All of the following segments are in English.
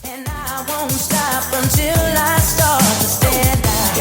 And I won't stop until I start to stand out.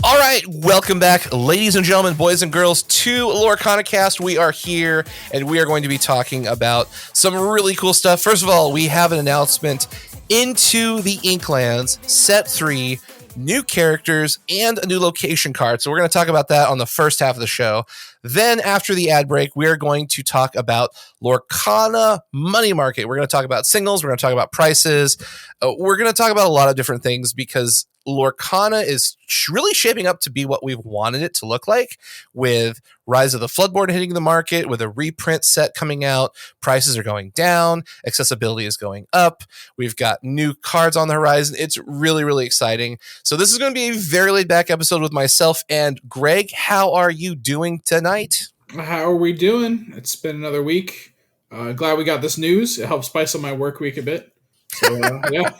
All right, welcome back, ladies and gentlemen, boys and girls, to LorcanaCast. We are here, and we are going to be talking about some really cool stuff. First of all, we have an announcement into the Inklands, Set 3, new characters, and a new location card. So we're going to talk about that on the first half of the show. Then after the ad break, we're going to talk about Lorcana Money Market. We're going to talk about signals. We're going to talk about prices. We're going to talk about a lot of different things because Lorcana is really shaping up to be what we've wanted it to look like, with Rise of the Floodborn hitting the market, with a reprint set coming out. Prices are going down. Accessibility is going up. We've got new cards on the horizon. It's really, really exciting. So this is going to be a very laid back episode with myself and Greg. How are you doing tonight? How are we doing? It's been another week. Glad we got this news. It helps spice up my work week a bit. So, yeah.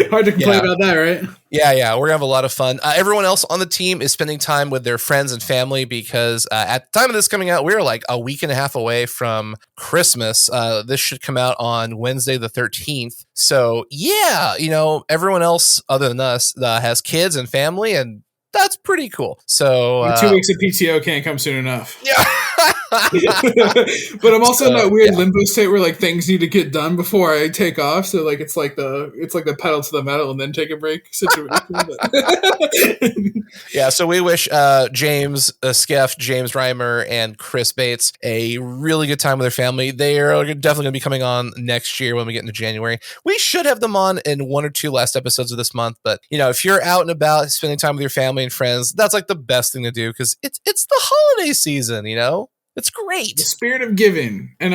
Hard to complain about that, right? Yeah, we're going to have a lot of fun. Everyone else on the team is spending time with their friends and family because at the time of this coming out, we're like a week and a half away from Christmas. This should come out on Wednesday the 13th. So, yeah, everyone else other than us has kids and family, and that's pretty cool. So 2 weeks of PTO can't come soon enough. Yeah. But I'm also in that weird limbo state where like things need to get done before I take off. So like it's like the pedal to the metal and then take a break situation. Yeah, so we wish James Skeff, James Reimer, and Chris Bates a really good time with their family. They are definitely going to be coming on next year when we get into January. We should have them on in one or two last episodes of this month, but if you're out and about spending time with your family and friends, that's like the best thing to do because it's the holiday season. It's great. The spirit of giving. And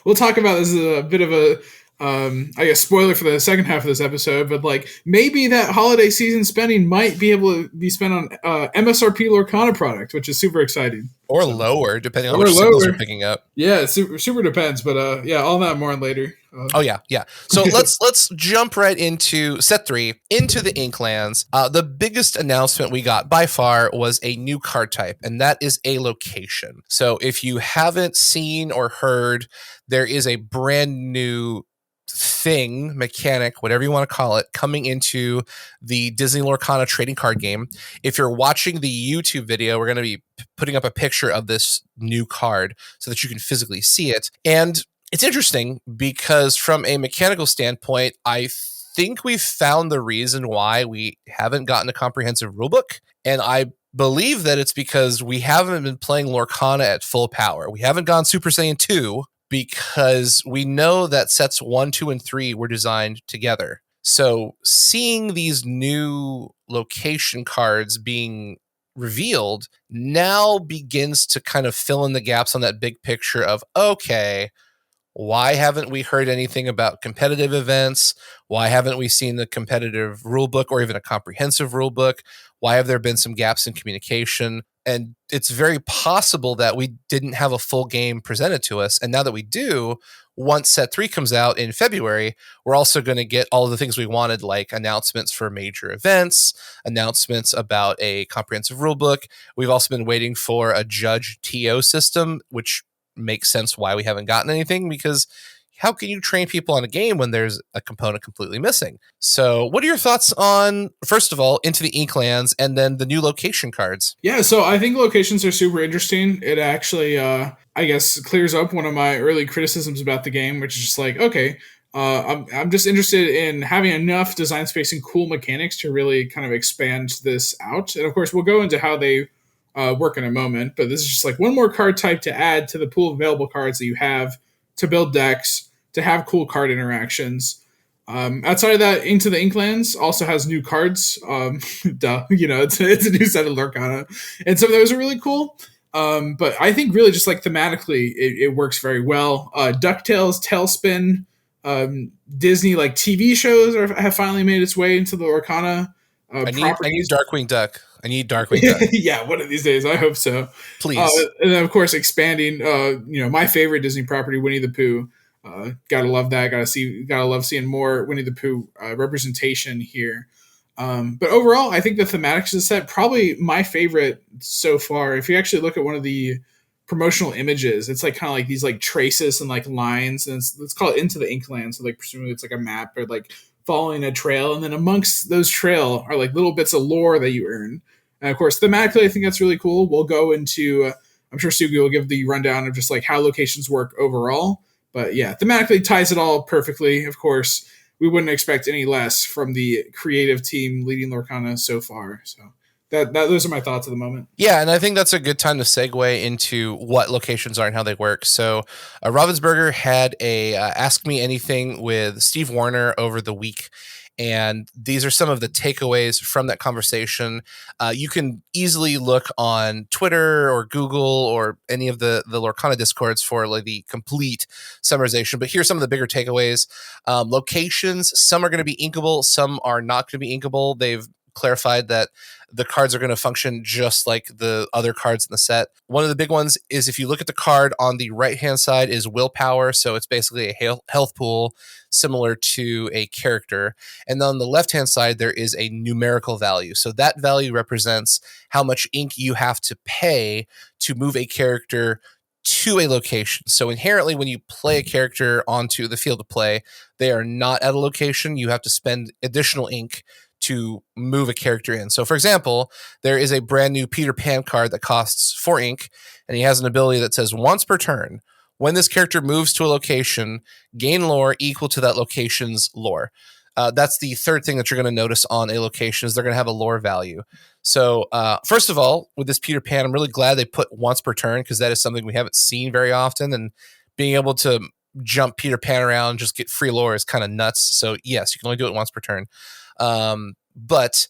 we'll talk about this as a bit of a I guess spoiler for the second half of this episode, but like maybe that holiday season spending might be able to be spent on MSRP Lorcana product, which is super exciting. Or lower, depending on which signals you're picking up. Yeah, it super depends, but all that more on later. Yeah. So let's jump right into set 3, into the Inklands. The biggest announcement we got by far was a new card type, and that is a location. So if you haven't seen or heard, there is a brand new thing, mechanic, whatever you want to call it, coming into the Disney Lorcana trading card game. If you're watching the YouTube video, we're going to be putting up a picture of this new card so that you can physically see it. And it's interesting because from a mechanical standpoint, I think we've found the reason why we haven't gotten a comprehensive rulebook. And I believe that it's because we haven't been playing Lorcana at full power. We haven't gone Super Saiyan 2 because we know that sets 1, 2, and 3 were designed together. So seeing these new location cards being revealed now begins to kind of fill in the gaps on that big picture of, okay, why haven't we heard anything about competitive events? Why haven't we seen the competitive rulebook or even a comprehensive rulebook? Why have there been some gaps in communication? And it's very possible that we didn't have a full game presented to us. And now that we do, once set 3 comes out in February, we're also going to get all of the things we wanted, like announcements for major events, announcements about a comprehensive rulebook. We've also been waiting for a judge TO system, which makes sense why we haven't gotten anything, because how can you train people on a game when there's a component completely missing? So what are your thoughts on, first of all, Into the Inklands and then the new location cards? Yeah, so I think locations are super interesting. It actually, I guess, clears up one of my early criticisms about the game, which is just like, okay, I'm just interested in having enough design space and cool mechanics to really kind of expand this out. And of course, we'll go into how they work in a moment, but this is just like one more card type to add to the pool of available cards that you have to build decks, to have cool card interactions. Outside of that, Into the Inklands also has new cards. Duh, it's a new set of Lorcana, and some of those are really cool. But I think really just like thematically, it works very well. DuckTales, Tailspin, Disney like TV shows have finally made its way into the Lorcana. I need Darkwing Duck. Yeah, one of these days. I hope so. Please. And then, of course, expanding, my favorite Disney property, Winnie the Pooh. Gotta love that. Gotta love seeing more Winnie the Pooh representation here. But overall, I think the thematics of the set, probably my favorite so far. If you actually look at one of the promotional images. It's like kind of like these like traces and like lines, and let's call it Into the Inklands. So like presumably it's like a map or like following a trail, and then amongst those trail are like little bits of lore that you earn. And of course, thematically, I think that's really cool. We'll go into, I'm sure Sugi will give the rundown of just like how locations work overall. But yeah, thematically ties it all perfectly. Of course, we wouldn't expect any less from the creative team leading Lorcana so far. So that those are my thoughts at the moment. Yeah, and I think that's a good time to segue into what locations are and how they work. So, Ravensburger had a Ask Me Anything with Steve Warner over the week, and these are some of the takeaways from that conversation. You can easily look on Twitter or Google or any of the Lorcana discords for like the complete summarization. But here's some of the bigger takeaways. Locations, some are going to be inkable, some are not going to be inkable. They've clarified that the cards are going to function just like the other cards in the set. One of the big ones is if you look at the card on the right-hand side is willpower. So it's basically a health pool similar to a character. And then on the left-hand side, there is a numerical value. So that value represents how much ink you have to pay to move a character to a location. So inherently, when you play a character onto the field of play, they are not at a location. You have to spend additional ink to move a character in. So for example, there is a brand new Peter Pan card that costs 4 ink, and he has an ability that says once per turn, when this character moves to a location, gain lore equal to that location's lore. That's the third thing that you're going to notice on a location is they're going to have a lore value. So first of all, with this Peter Pan, I'm really glad they put once per turn because that is something we haven't seen very often, and being able to jump Peter Pan around, just get free lore is kind of nuts. So yes, you can only do it once per turn. But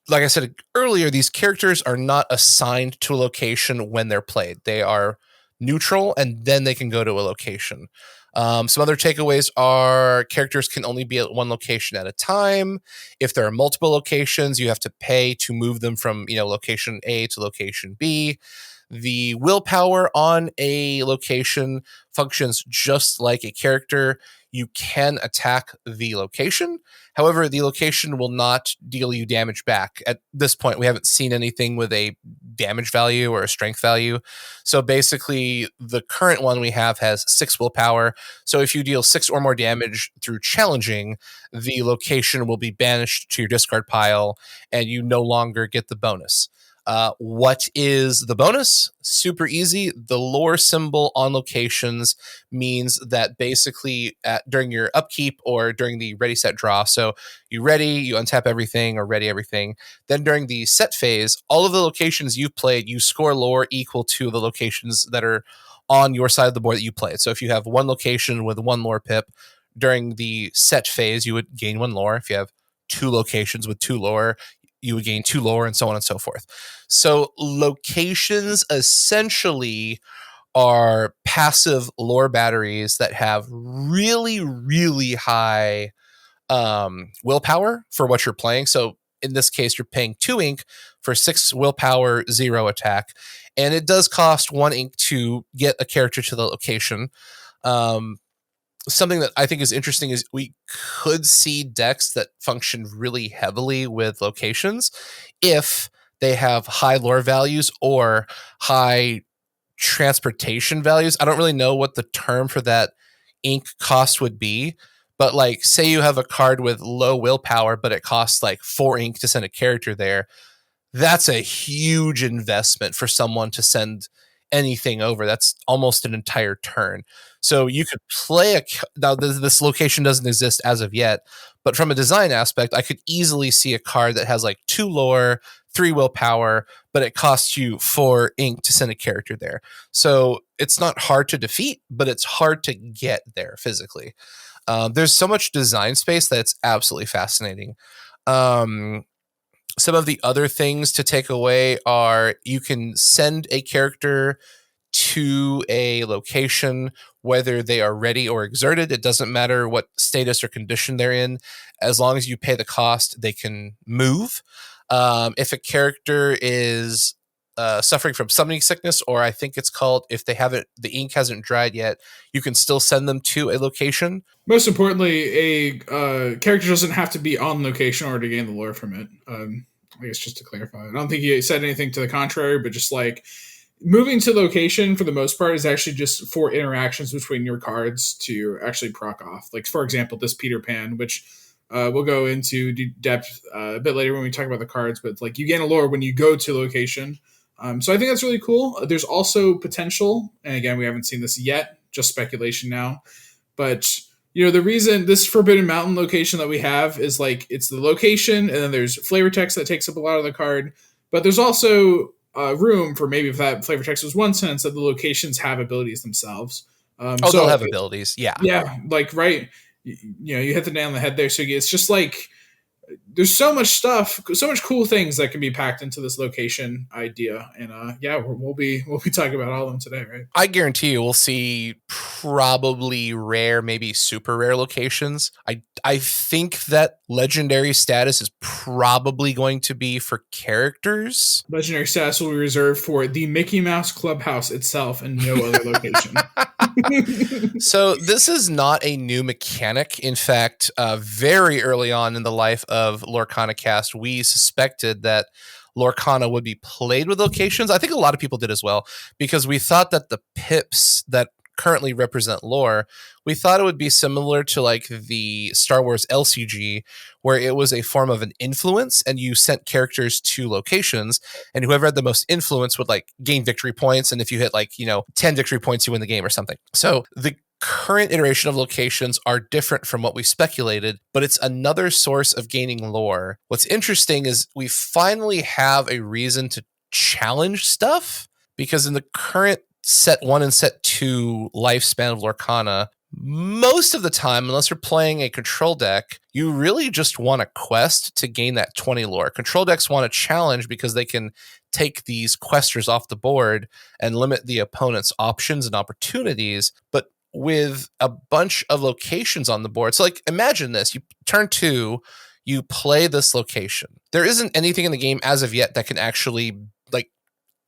like I said earlier, these characters are not assigned to a location when they're played. They are neutral, and then they can go to a location. Some other takeaways are characters can only be at one location at a time. If there are multiple locations, you have to pay to move them from, location A to location B. The willpower on a location functions just like a character. You can attack the location. However, the location will not deal you damage back. At this point, we haven't seen anything with a damage value or a strength value. So basically, the current one we have has 6 willpower. So if you deal 6 or more damage through challenging, the location will be banished to your discard pile, and you no longer get the bonus. What is the bonus? Super easy. The lore symbol on locations means that basically during your upkeep or during the ready set draw, so you ready, you untap everything or ready everything. Then during the set phase, all of the locations you've played, you score lore equal to the locations that are on your side of the board that you played. So if you have one location with 1 lore pip, during the set phase, you would gain 1 lore. If you have 2 locations with 2 lore, you would gain 2 lore, and so on and so forth. So locations essentially are passive lore batteries that have really, really high willpower for what you're playing. So in this case, you're paying 2 ink for 6 willpower, 0 attack. And it does cost 1 ink to get a character to the location. Something that I think is interesting is we could see decks that function really heavily with locations if they have high lore values or high transportation values. I don't really know what the term for that ink cost would be, but like say you have a card with low willpower, but it costs like 4 ink to send a character there. That's a huge investment for someone to send anything over. That's almost an entire turn. So you could play now this location doesn't exist as of yet, but from a design aspect, I could easily see a card that has like 2 lore, 3 willpower, but it costs you 4 ink to send a character there. So it's not hard to defeat, but it's hard to get there physically. There's so much design space that it's absolutely fascinating. Some of the other things to take away are you can send a character to a location, whether they are ready or exerted. It doesn't matter what status or condition they're in. As long as you pay the cost, they can move. If a character is suffering from summoning sickness, or I think it's called, if they haven't, the ink hasn't dried yet, you can still send them to a location. Most importantly, a character doesn't have to be on location in order to gain the lore from it. I guess just to clarify, I don't think he said anything to the contrary, but just like moving to location for the most part is actually just for interactions between your cards to actually proc off. Like, for example, this Peter Pan, which we'll go into depth a bit later when we talk about the cards, but like you gain a lore when you go to location. So I think that's really cool. There's also potential, and again, we haven't seen this yet, just speculation now. But the reason this Forbidden Mountain location that we have is like it's the location, and then there's flavor text that takes up a lot of the card. But there's also room for maybe if that flavor text was one sentence that the locations have abilities themselves. They'll have abilities. Yeah. Yeah. Like, right. You hit the nail on the head there. So it's just like, there's so much stuff, so much cool things that can be packed into this location idea. And we'll be talking about all of them today, right? I guarantee you we'll see probably rare, maybe super rare locations. I think that legendary status is probably going to be for characters. Legendary status will be reserved for the Mickey Mouse Clubhouse itself and no other location. So this is not a new mechanic. In fact, very early on in the life of LorcanaCast, we suspected that Lorcana would be played with locations. I think a lot of people did as well, because we thought that the pips that currently represent lore, we thought it would be similar to like the Star Wars LCG, where it was a form of an influence and you sent characters to locations, and whoever had the most influence would like gain victory points. And if you hit 10 victory points, you win the game or something. So the current iteration of locations are different from what we speculated, but it's another source of gaining lore. What's interesting is we finally have a reason to challenge stuff, because in the current set 1 and set 2 lifespan of Lorcana, most of the time, unless you're playing a control deck, you really just want a quest to gain that 20 lore. Control decks want a challenge because they can take these questers off the board and limit the opponent's options and opportunities. But with a bunch of locations on the board, so like imagine this, you turn 2, you play this location. There isn't anything in the game as of yet that can actually like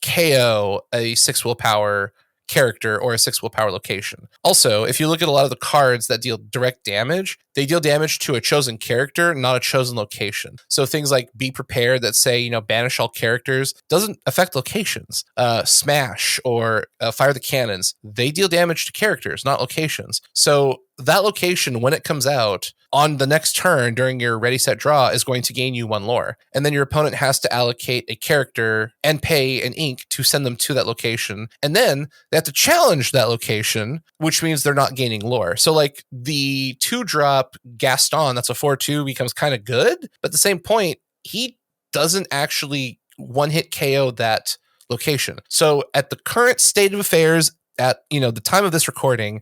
KO a 6 willpower character or a 6 willpower location. Also, if you look at a lot of the cards that deal direct damage, they deal damage to a chosen character, not a chosen location. So things like Be Prepared that say, banish all characters doesn't affect locations. Smash or Fire the Cannons, they deal damage to characters, not locations. So that location, when it comes out on the next turn during your ready, set, draw, is going to gain you 1 lore. And then your opponent has to allocate a character and pay an ink to send them to that location. And then they have to challenge that location, which means they're not gaining lore. So like the 2-drop Gaston, that's a 4/2, becomes kind of good. But at the same point, he doesn't actually one-hit KO that location. So at the current state of affairs, at the time of this recording,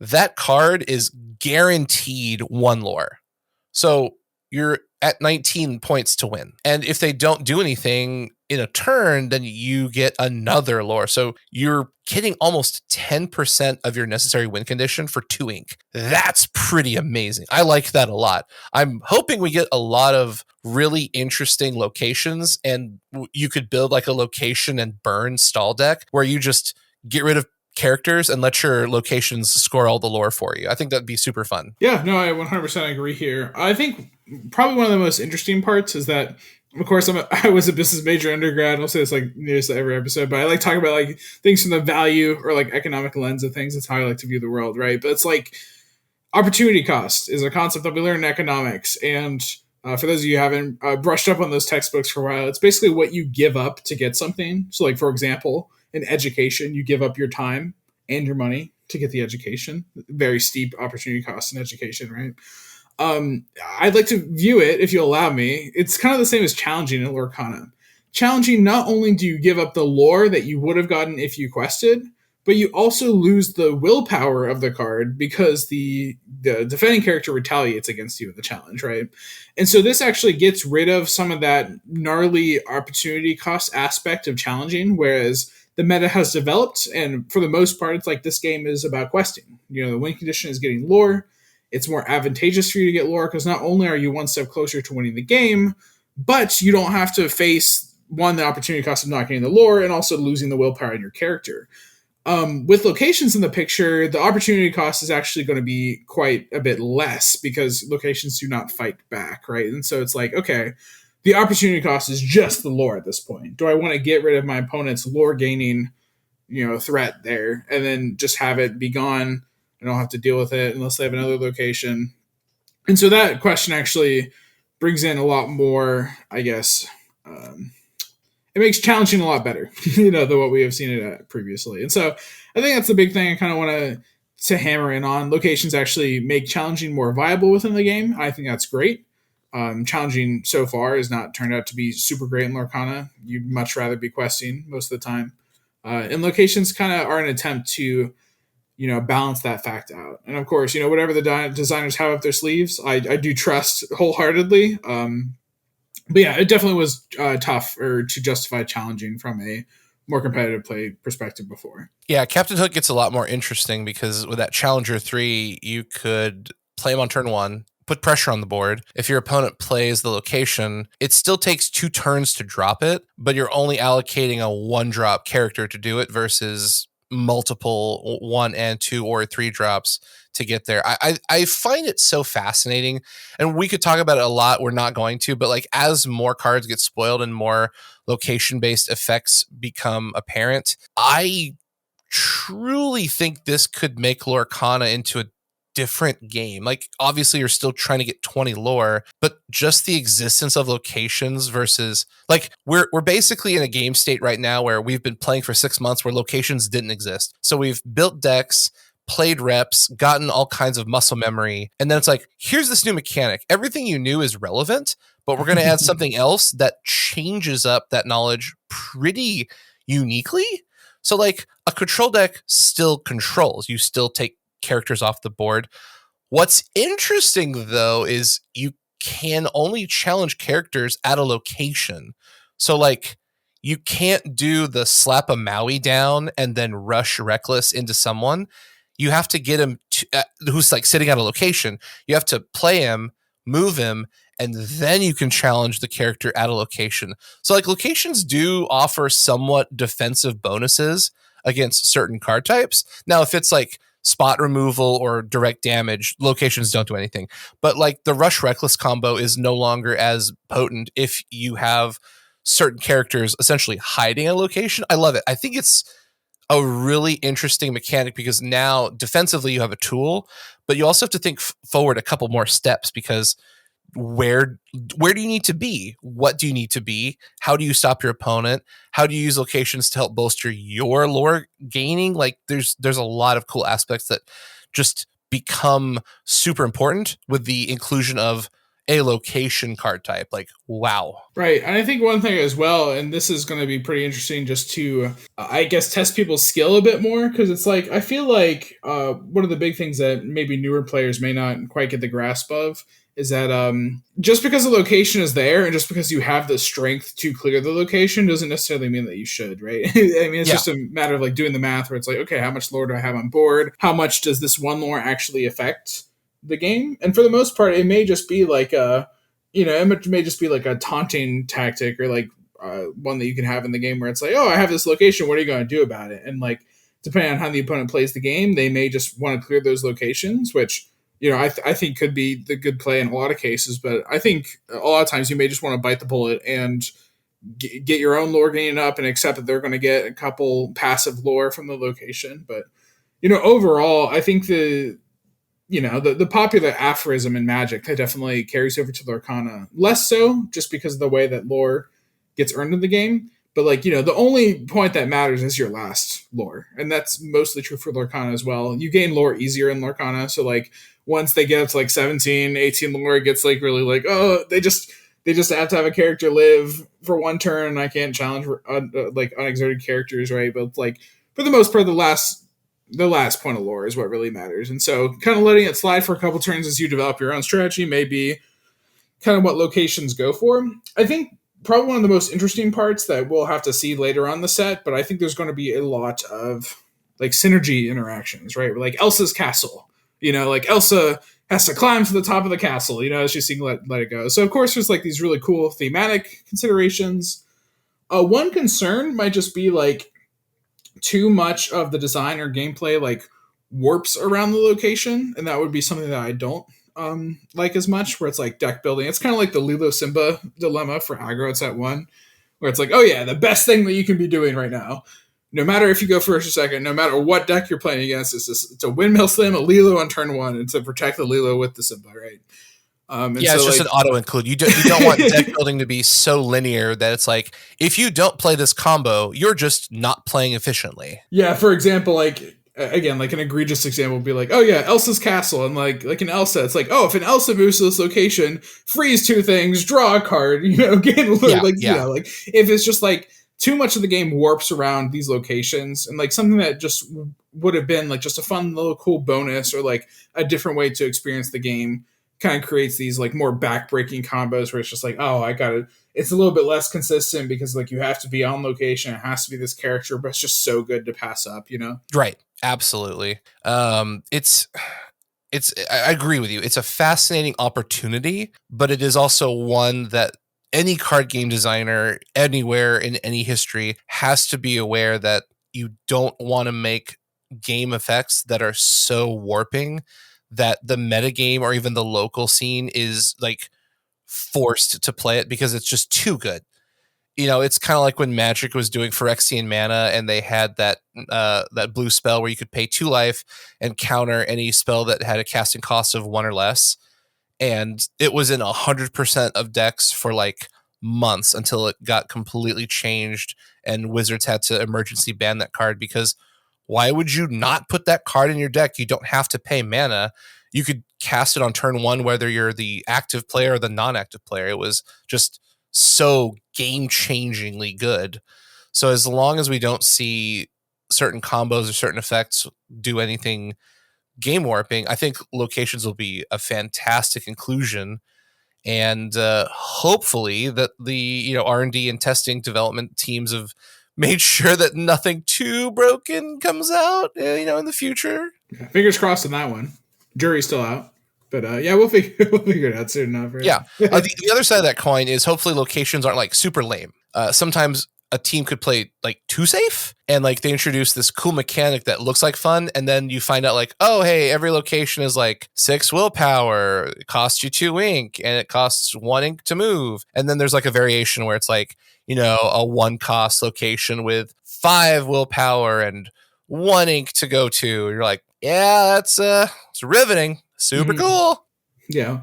that card is guaranteed 1 lore. So you're at 19 points to win. And if they don't do anything in a turn, then you get another lore. So you're getting almost 10% of your necessary win condition for 2 ink. That's pretty amazing. I like that a lot. I'm hoping we get a lot of really interesting locations, and you could build like a location and burn stall deck where you just get rid of characters and let your locations score all the lore for you. I think that'd be super fun. Yeah, no, I 100% agree here. I think probably one of the most interesting parts is that, of course, I was a business major undergrad. I'll say this like nearly every episode, but I like talking about like things from the value or like economic lens of things. That's how I like to view the world, right? But it's like opportunity cost is a concept that we learn in economics. And for those of you who haven't brushed up on those textbooks for a while, it's basically what you give up to get something. So like, for example, in education, you give up your time and your money to get the education. Very steep opportunity cost in education, right? I'd like to view it, if you allow me, it's kind of the same as challenging in Lorcana. Challenging, not only do you give up the lore that you would have gotten if you quested, but you also lose the willpower of the card because the defending character retaliates against you in the challenge, right? And so this actually gets rid of some of that gnarly opportunity cost aspect of challenging, whereas the meta has developed, and for the most part, it's like this game is about questing. The win condition is getting lore. It's more advantageous for you to get lore because not only are you one step closer to winning the game, but you don't have to face, one, the opportunity cost of not getting the lore and also losing the willpower in your character. With locations in the picture, the opportunity cost is actually going to be quite a bit less because locations do not fight back, right? And so it's like, okay, the opportunity cost is just the lore at this point. Do I want to get rid of my opponent's lore gaining threat there, and then just have it be gone. I don't have to deal with it unless they have another location. And so that question actually brings in a lot more, I guess. It makes challenging a lot better, than what we have seen it at previously. And so I think that's the big thing I kind of want to hammer in on. Locations actually make challenging more viable within the game. I think that's great. Challenging so far has not turned out to be super great in Lorcana. You'd much rather be questing most of the time. And locations kind of are an attempt to, balance that fact out. And of course, whatever the designers have up their sleeves, I do trust wholeheartedly. But yeah, it definitely was tough or to justify challenging from a more competitive play perspective before. Yeah, Captain Hook gets a lot more interesting because with that Challenger 3, you could play him on turn 1, put pressure on the board. If your opponent plays the location, it still takes 2 turns to drop it, but you're only allocating a 1-drop character to do it versus multiple 1 and 2 or 3 drops to get there. I find it so fascinating, and we could talk about it a lot. We're not going to, but like as more cards get spoiled and more location-based effects become apparent, I truly think this could make Lorcana into a different game. Like obviously you're still trying to get 20 lore, but just the existence of locations versus like we're basically in a game state right now where we've been playing for 6 months where locations didn't exist. So we've built decks, played reps, gotten all kinds of muscle memory, and then it's like, here's this new mechanic. Everything you knew is relevant, but we're going to add something else that changes up that knowledge pretty uniquely. So like a control deck still controls. You still take characters off the board. What's interesting though is you can only challenge characters at a location. So like you can't do the slap a Maui down and then rush Reckless into someone. You have to get him who's like sitting at a location. You have to play him, move him, and then you can challenge the character at a location. So like locations do offer somewhat defensive bonuses against certain card types. Now, if it's like spot removal or direct damage, locations don't do anything. But like the Rush Reckless combo is no longer as potent if you have certain characters essentially hiding a location. I love it. I think it's a really interesting mechanic because now defensively you have a tool, but you also have to think forward a couple more steps because where do you need to be? What do you need to be? How do you stop your opponent? How do you use locations to help bolster your lore gaining? Like there's a lot of cool aspects that just become super important with the inclusion of a location card type. Like, wow. Right. And I think one thing as well, and this is going to be pretty interesting just to, I guess, test people's skill a bit more. Because it's like, I feel like one of the big things that maybe newer players may not quite get the grasp of is that just because the location is there and just because you have the strength to clear the location doesn't necessarily mean that you should, right? I mean, it's just a matter of like doing the math where it's like, okay, how much lore do I have on board? How much does this one lore actually affect the game? And for the most part, it may just be like it may just be like a taunting tactic or like one that you can have in the game where it's like, oh, I have this location. What are you going to do about it? And like, depending on how the opponent plays the game, they may just want to clear those locations, which, I think could be the good play in a lot of cases. But I think a lot of times you may just want to bite the bullet and get your own lore gaining up and accept that they're going to get a couple passive lore from the location. But, overall, I think the popular aphorism in Magic that definitely carries over to Lorcana. Less so just because of the way that lore gets earned in the game. But the only point that matters is your last lore. And that's mostly true for Lorcana as well. You gain lore easier in Lorcana. So once they get up to 17, 18 lore, it gets really oh, they just have to have a character live for one turn and I can't challenge unexerted characters, right? But for the most part, the last point of lore is what really matters. And so kind of letting it slide for a couple turns as you develop your own strategy may be kind of what locations go for. I think probably one of the most interesting parts that we'll have to see later on the set, but I think there's going to be a lot of synergy interactions, right? Like Elsa's castle, Elsa has to climb to the top of the castle, as she's seeing let it go. So of course there's these really cool thematic considerations. One concern might just be too much of the design or gameplay warps around the location, and that would be something that I don't like as much, where it's deck building. It's kind of like the Lilo Simba dilemma for aggro. It's that one where it's oh yeah, the best thing that you can be doing right now. no matter if you go first or second, no matter what deck you're playing against, it's a Windmill Slam, a Lilo on turn 1, and to protect the Lilo with the Simba, right? And Yeah, so it's just like, an auto include. You don't want deck building to be so linear that it's like if you don't play this combo, you're just not playing efficiently. yeah, for example, like again, like an egregious example would be like, oh yeah, Elsa's castle, and like an Elsa, it's like, oh, if an Elsa moves to this location, freeze 2 things, draw a card, gain like like if it's just like too much of the game warps around these locations, and like something that just would have been like just a fun little cool bonus or like a different way to experience the game kind of creates these like more backbreaking combos where it's just like, oh, it's a little bit less consistent because like you have to be on location, it has to be this character, but it's just so good to pass up, Right. Absolutely. It's I agree with you. It's a fascinating opportunity, but it is also one that any card game designer anywhere in any history has to be aware that you don't want to make game effects that are so warping that the metagame or even the local scene is like forced to play it because it's just too good. It's kind of like when Magic was doing Phyrexian mana and they had that blue spell where you could pay 2 life and counter any spell that had a casting cost of 1 or less. And it was in 100% of decks for like months until it got completely changed and Wizards had to emergency ban that card because why would you not put that card in your deck? You don't have to pay mana. You could cast it on turn 1 whether you're the active player or the non-active player. It was just so game-changingly good. So as long as we don't see certain combos or certain effects do anything game warping, I think locations will be a fantastic inclusion, and hopefully that the R&D and testing development teams have made sure that nothing too broken comes out in the future. Yeah, fingers crossed on that one. Jury's still out. But we'll figure it out soon enough, right? Yeah. The other side of that coin is hopefully locations aren't like super lame. Sometimes a team could play like too safe and like they introduce this cool mechanic that looks like fun. And then you find out like, oh, hey, every location is like 6 willpower. It costs you 2 ink and it costs 1 ink to move. And then there's like a variation where it's like, a 1 cost location with 5 willpower and 1 ink to go to. You're like, yeah, it's riveting. Super cool. Yeah.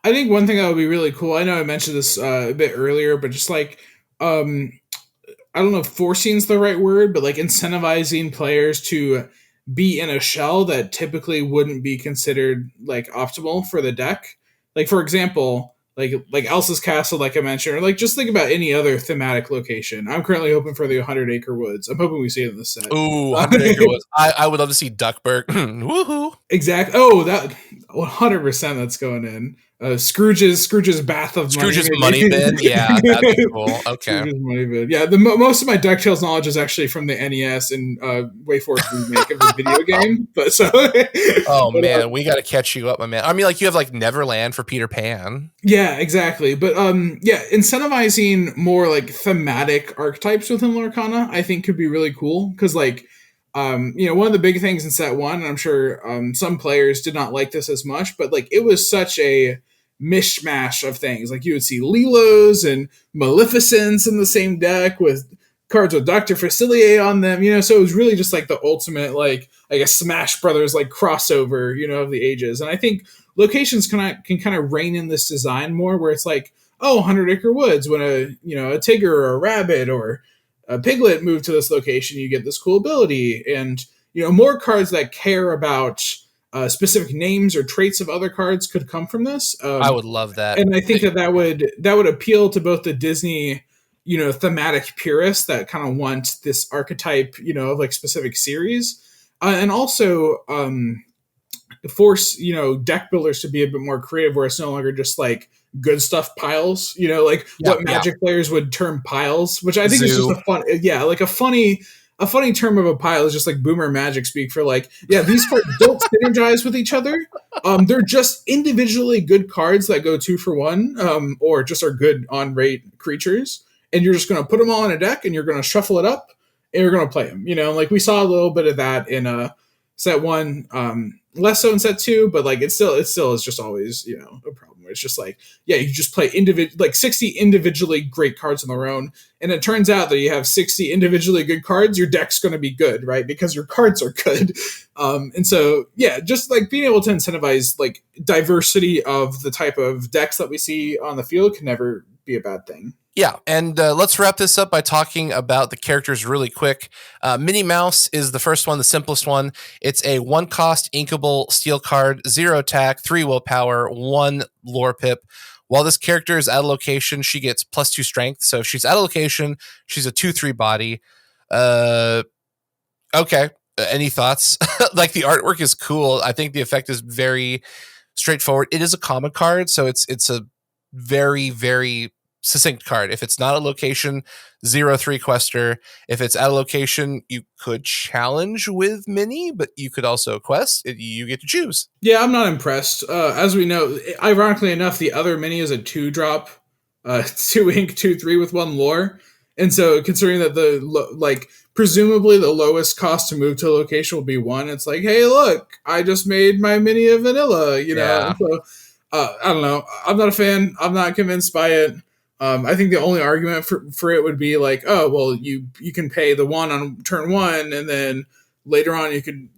I think one thing that would be really cool, I know I mentioned this a bit earlier, but just like, I don't know if forcing is the right word, but like incentivizing players to be in a shell that typically wouldn't be considered like optimal for the deck. Like, for example, like Elsa's Castle, like I mentioned, or like just think about any other thematic location. I'm currently hoping for the 100 Acre Woods. I'm hoping we see it in the set. Ooh, 100 Acre Woods. I would love to see Duckburg. Woohoo. Exactly. Oh, that 100% that's going in. Scrooge's bath of Scrooge's money bin. Yeah, that'd be cool. Okay. Scrooge's money bin. Yeah, most of my DuckTales knowledge is actually from the NES and WayForward remake of the video game. But so. Oh man, we got to catch you up, my man. I mean, like you have like Neverland for Peter Pan. Yeah, exactly. But incentivizing more like thematic archetypes within Lorcana, I think could be really cool because like. One of the big things in set 1, and I'm sure some players did not like this as much, but like it was such a mishmash of things. Like you would see Lilos and Maleficents in the same deck with cards with Dr. Facilier on them, so it was really just like the ultimate, like, I guess Smash Brothers, like crossover, of the ages. And I think locations can kind of rein in this design more where it's like, oh, 100 Acre Woods, when a Tigger or a Rabbit or a Piglet move to this location, you get this cool ability, and more cards that care about specific names or traits of other cards could come from this. I would love that, and I think that would appeal to both the Disney, thematic purists that kind of want this archetype, of like specific series, and also force deck builders to be a bit more creative, where it's no longer just like good stuff piles, what Magic players would term piles, which I think is just a fun, like a funny term of a pile is just like boomer Magic speak for like, these cards don't synergize with each other. They're just individually good cards that go 2 for 1, or just are good on rate creatures, and you're just going to put them all in a deck and you're going to shuffle it up and you're going to play them. Like we saw a little bit of that in set 1, less so in set 2, but like it still is just always, you know, a problem. It's just like, yeah, you just play like 60 individually great cards on their own, and it turns out that you have 60 individually good cards, your deck's going to be good, right? Because your cards are good. And so, yeah, just like being able to incentivize like diversity of the type of decks that we see on the field can never be a bad thing. Yeah, and let's wrap this up by talking about the characters really quick. Minnie Mouse is the first one, the simplest one. It's a 1-cost inkable steel card, 0 attack, 3 willpower, 1 lore pip. While this character is out of location, she gets +2 strength. So if she's out of location, she's a 2/3 body. Okay. Any thoughts? Like, the artwork is cool. I think the effect is very straightforward. It is a common card, so it's a very, very succinct card. If it's not a location, 0/3 quester. If it's out of location, you could challenge with Minnie, but you could also quest. You get to choose. Yeah, I'm not impressed. As we know, ironically enough, the other Minnie is a 2-drop, 2 ink, 2/3 with 1 lore. And so considering that presumably the lowest cost to move to a location will be 1, it's like, hey, look, I just made my Minnie a vanilla, you know? Yeah. And so, I don't know. I'm not a fan. I'm not convinced by it. I think the only argument for it would be like, oh, well, you can pay the 1 on turn 1, and then later on you can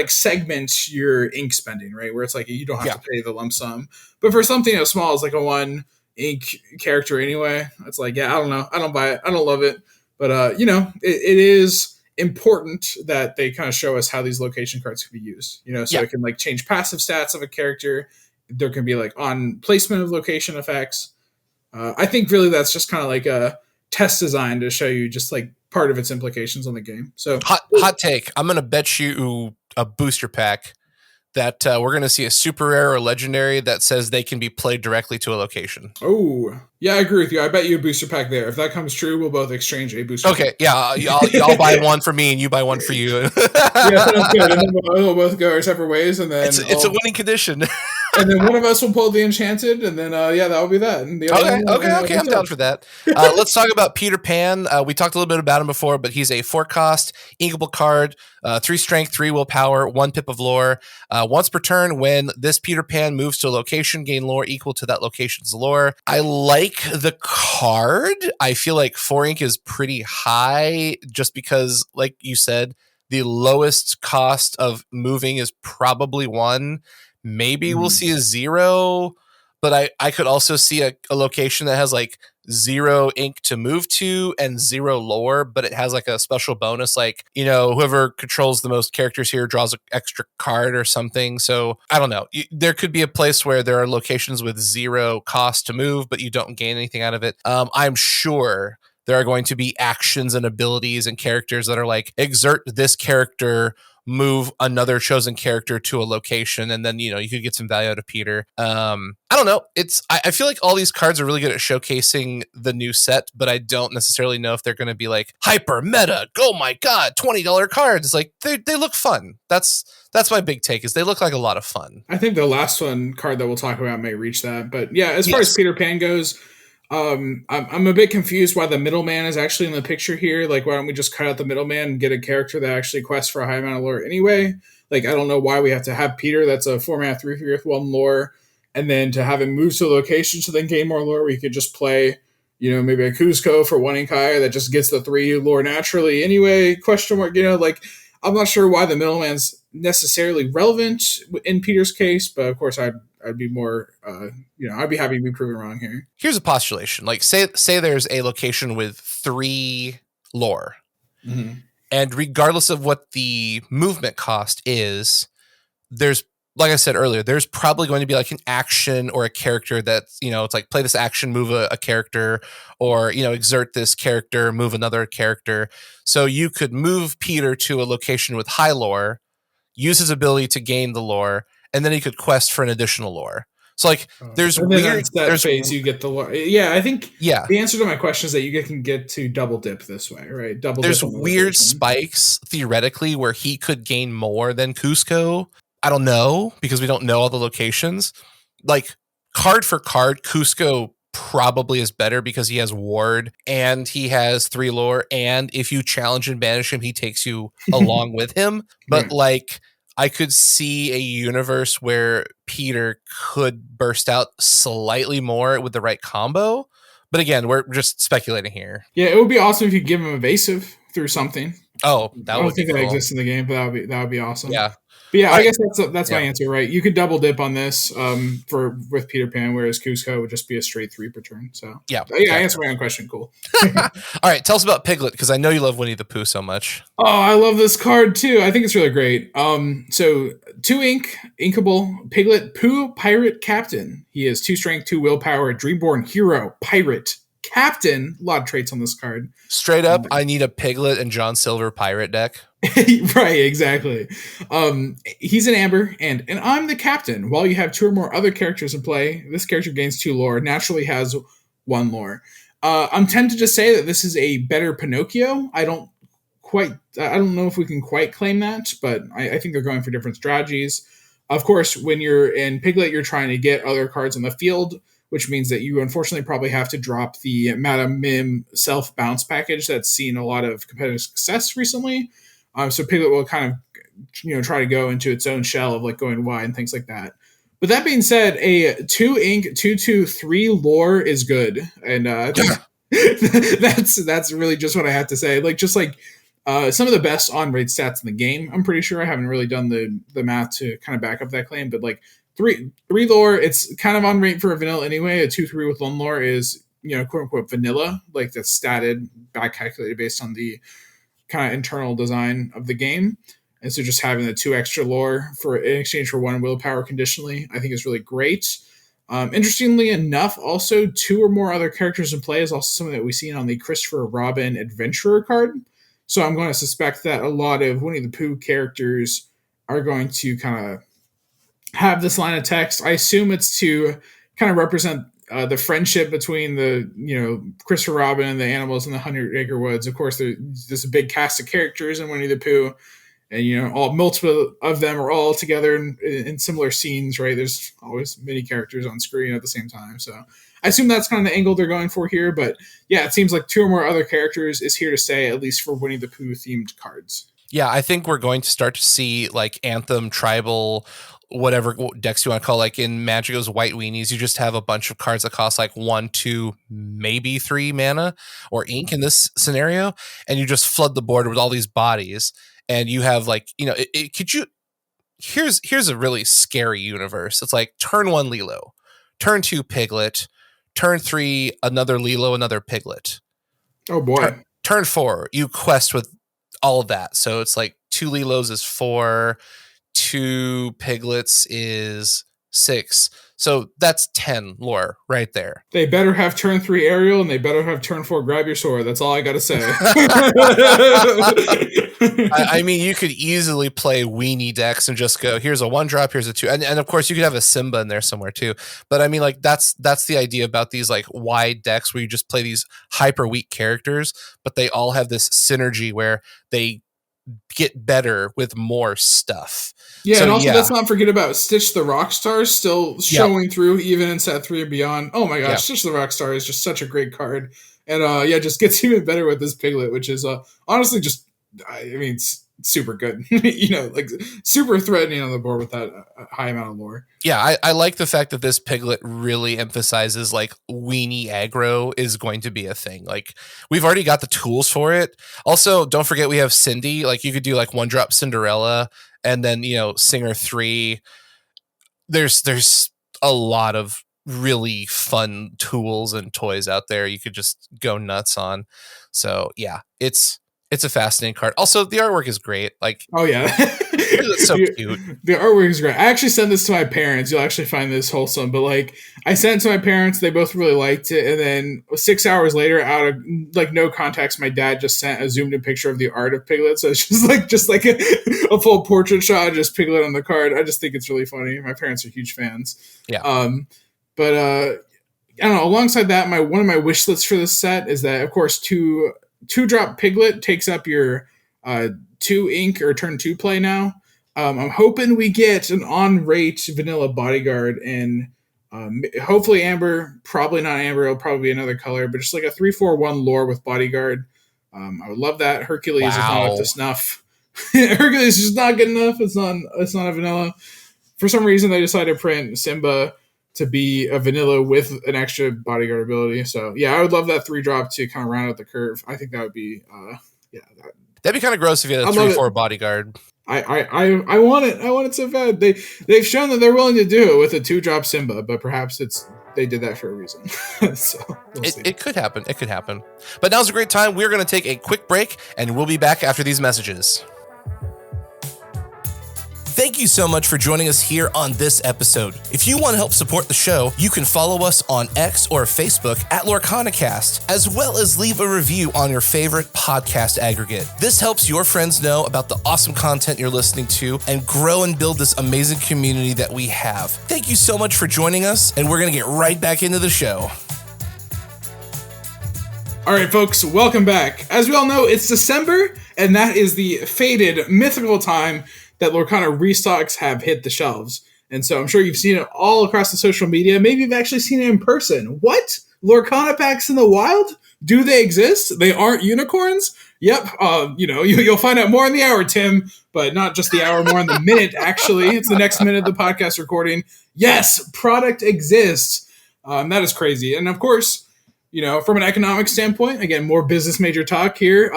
segment your ink spending, right? Where it's like you don't have to pay the lump sum. But for something as small as like a 1 ink character anyway, it's like, yeah, I don't know. I don't buy it. I don't love it. But you know, it is important that they kind of show us how these location cards can be used. You know, so it can like change passive stats of a character. There can be like on placement of location effects. I think really that's just kind of like a test design to show you just like part of its implications on the game. So hot take. I'm going to bet you a booster pack that we're going to see a super rare or legendary that says they can be played directly to a location. Oh, yeah, I agree with you. I bet you a booster pack there. If that comes true, we'll both exchange a booster pack. Yeah, I'll buy one for me and you buy one for you. Yeah, sounds good. And then we'll both go our separate ways, and then it's a winning condition. And then one of us will pull the enchanted, and then that will be that. And the okay, I'm down for that. Let's talk about Peter Pan. We talked a little bit about him before, but he's a 4-cost inkable card, 3 strength, 3 willpower, 1 pip of lore. Once per turn, when this Peter Pan moves to a location, gain lore equal to that location's lore. I like the card. I feel like 4 ink is pretty high, just because, like you said, the lowest cost of moving is probably 1. Maybe we'll see a 0, but I could also see a location that has like 0 ink to move to and 0 lore, but it has like a special bonus, like, you know, whoever controls the most characters here draws an extra card or something. So I don't know. There could be a place where there are locations with 0 cost to move, but you don't gain anything out of it. I'm sure there are going to be actions and abilities and characters that are like, exert this character, move another chosen character to a location, and then, you know, you could get some value out of Peter. I don't know. I feel like all these cards are really good at showcasing the new set, but I don't necessarily know if they're going to be like hyper meta. Oh my god, $20 cards! It's like they look fun. That's my big take, is they look like a lot of fun. I think the last card that we'll talk about may reach that, but yeah, as far as Peter Pan goes, I'm a bit confused why the middleman is actually in the picture here. Like, why don't we just cut out the middleman and get a character that actually quests for a high amount of lore anyway? Like, I don't know why we have to have Peter, that's a 4-mana 3/3 with 1 lore, and then to have him move to a location to then gain more lore, where you could just play, you know, maybe a Kuzco for 1 Inkai that just gets the 3 lore naturally anyway, question mark, you know, like, I'm not sure why the middleman's necessarily relevant in Peter's case, but of course I'd be more, I'd be happy to be proven wrong here. Here's a postulation. Like, say there's a location with 3 lore. Mm-hmm. And regardless of what the movement cost is, there's, like I said earlier, there's probably going to be like an action or a character that's, you know, it's like play this action, move a character, or, you know, exert this character, move another character. So you could move Peter to a location with high lore, use his ability to gain the lore, and then he could quest for an additional lore. So like, there's weird. That phase you get the lore. Yeah, I think. Yeah. The answer to my question is that you can get to double dip this way, right? There's weird spikes theoretically where he could gain more than Kuzco. I don't know, because we don't know all the locations. Like, card for card, Kuzco probably is better because he has ward and he has 3 lore, and if you challenge and banish him, he takes you along with him. But like, I could see a universe where Peter could burst out slightly more with the right combo. But again, we're just speculating here. Yeah, it would be awesome if you give him evasive through something. Oh, I that don't would be think that cool. exists in the game, but that would be awesome. Yeah. But yeah, All I right. guess that's my Yeah. answer, right? You could double dip on this for with Peter Pan, whereas Cusco would just be a straight 3 per turn. So Yeah. I answered my own question. Cool. All right. Tell us about Piglet, because I know you love Winnie the Pooh so much. Oh, I love this card too. I think it's really great. So 2 ink, inkable, Piglet, Pooh, Pirate Captain. He is 2 strength, 2 willpower, Dreamborn Hero, Pirate Captain. A lot of traits on this card. Straight up, I need a Piglet and John Silver pirate deck. Right, exactly. He's an amber, and I'm the captain. While you have 2 or more other characters in play, this character gains 2 lore, naturally has 1 lore. I'm tempted to say that this is a better Pinocchio. I don't know if we can quite claim that, but I think they're going for different strategies. Of course, when you're in Piglet, you're trying to get other cards on the field, which means that you unfortunately probably have to drop the Madame Mim self bounce package that's seen a lot of competitive success recently. So Piglet will kind of, try to go into its own shell of like going wide and things like that. But that being said, a 2 ink, 2/2/3 lore is good, and that's really just what I have to say. Like some of the best on rate stats in the game. I'm pretty sure I haven't really done the math to kind of back up that claim, but like three lore, it's kind of on rate for a vanilla anyway. A 2/3 with 1 lore is quote unquote vanilla, like that's statted, back calculated based on the kind of internal design of the game. And so just having the 2 extra lore in exchange for 1 willpower conditionally, I think is really great. Interestingly enough, also 2 or more other characters in play is also something that we've seen on the Christopher Robin Adventurer card. So I'm going to suspect that a lot of Winnie the Pooh characters are going to kind of have this line of text. I assume it's to kind of represent the friendship between the Christopher Robin and the animals in the 100 Acre Woods. Of course, there's a big cast of characters in Winnie the Pooh, and all multiple of them are all together in similar scenes. Right? There's always many characters on screen at the same time. So I assume that's kind of the angle they're going for here. But yeah, it seems like 2 or more other characters is here to stay, at least for Winnie the Pooh themed cards. Yeah, I think we're going to start to see like Anthem, Tribal, whatever decks you want to call, like in Magico's White Weenies, you just have a bunch of cards that cost like 1, 2, maybe 3 mana or ink in this scenario, and you just flood the board with all these bodies, and you have like, here's a really scary universe. It's like turn 1 Lilo, turn 2 Piglet, turn 3 another Lilo, another Piglet. Oh boy. Turn 4, you quest with all of that. So it's like 2 Lilos is 4, 2 Piglets is 6. So that's 10 lore right there. They better have turn 3 Ariel, and they better have turn 4 Grab Your Sword. That's all I got to say. I mean, you could easily play weenie decks and just go, here's a 1-drop, here's a 2. And of course, you could have a Simba in there somewhere too. But I mean, like that's the idea about these like wide decks where you just play these hyper weak characters, but they all have this synergy where they get better with more stuff. Yeah, so, and also let's not forget about Stitch the Rockstar still showing through even in set 3 and beyond. Oh my gosh, Stitch the Rockstar is just such a great card. And just gets even better with this Piglet, which is honestly just, super good. Like super threatening on the board with that high amount of lore. Yeah, I like the fact that this Piglet really emphasizes like weenie aggro is going to be a thing. Like we've already got the tools for it. Also, don't forget we have Cindy. Like you could do like 1-drop Cinderella and then, Singer 3. There's a lot of really fun tools and toys out there you could just go nuts on. So yeah, it's a fascinating card. Also, the artwork is great. Like, oh yeah, it's so cute. The artwork is great. I actually sent this to my parents. You'll actually find this wholesome. But like, I sent it to my parents. They both really liked it. And then 6 hours later, out of like no context, my dad just sent a zoomed in picture of the art of Piglet. So it's just like a full portrait shot of just Piglet on the card. I just think it's really funny. My parents are huge fans. Yeah. But I don't know. Alongside that, one of my wish lists for this set is that, of course, 2-drop Piglet takes up your 2 ink or turn 2 play now. I'm hoping we get an on-rate vanilla bodyguard and hopefully Amber, probably not Amber, it'll probably be another color, but just like a 3/4/1 lore with bodyguard. I would love that. Hercules is not up to snuff. Hercules is just not good enough. It's not a vanilla. For some reason, they decided to print Simba to be a vanilla with an extra bodyguard ability. So yeah, I would love that 3-drop to kind of round out the curve. I think that would be That'd be kind of gross if you had a 3/4 bodyguard. I want it. I want it so bad. They've shown that they're willing to do it with a 2-drop Simba, but perhaps they did that for a reason. So it could happen. It could happen. But now's a great time. We're going to take a quick break, and we'll be back after these messages. Thank you so much for joining us here on this episode. If you want to help support the show, you can follow us on X or Facebook at LorcanaCast, as well as leave a review on your favorite podcast aggregate. This helps your friends know about the awesome content you're listening to and grow and build this amazing community that we have. Thank you so much for joining us, and we're going to get right back into the show. All right, folks, welcome back. As we all know, it's December, and that is the fated, mythical time that Lorcana restocks have hit the shelves. And so I'm sure you've seen it all across the social media. Maybe you've actually seen it in person. What? Lorcana packs in the wild? Do they exist? They aren't unicorns? Yep. You'll find out more in the hour, Tim, but not just the hour, more in the minute, actually. It's the next minute of the podcast recording. Yes, product exists. That is crazy. And of course, from an economic standpoint, again, more business major talk here.